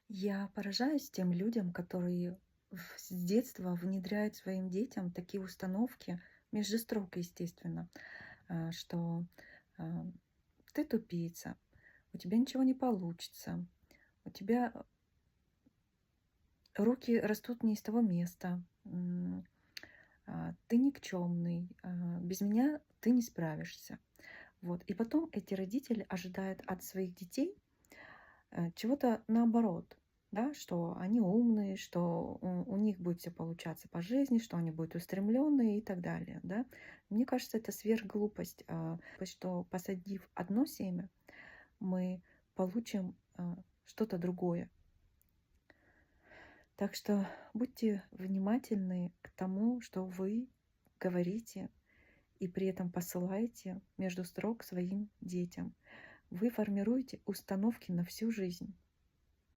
Я поражаюсь тем людям, которые с детства внедряют своим детям такие установки, между строк, естественно, что а, ты тупица, у тебя ничего не получится, у тебя руки растут не из того места, ты никчемный, без меня ты не справишься. Вот. И потом эти родители ожидают от своих детей чего-то наоборот, да, что они умные, что у них будет все получаться по жизни, что они будут устремленные и так далее, да. Мне кажется, это сверхглупость, что посадив одно семя, мы получим что-то другое. Так что будьте внимательны к тому, что вы говорите и при этом посылаете между строк своим детям. Вы формируете установки на всю жизнь.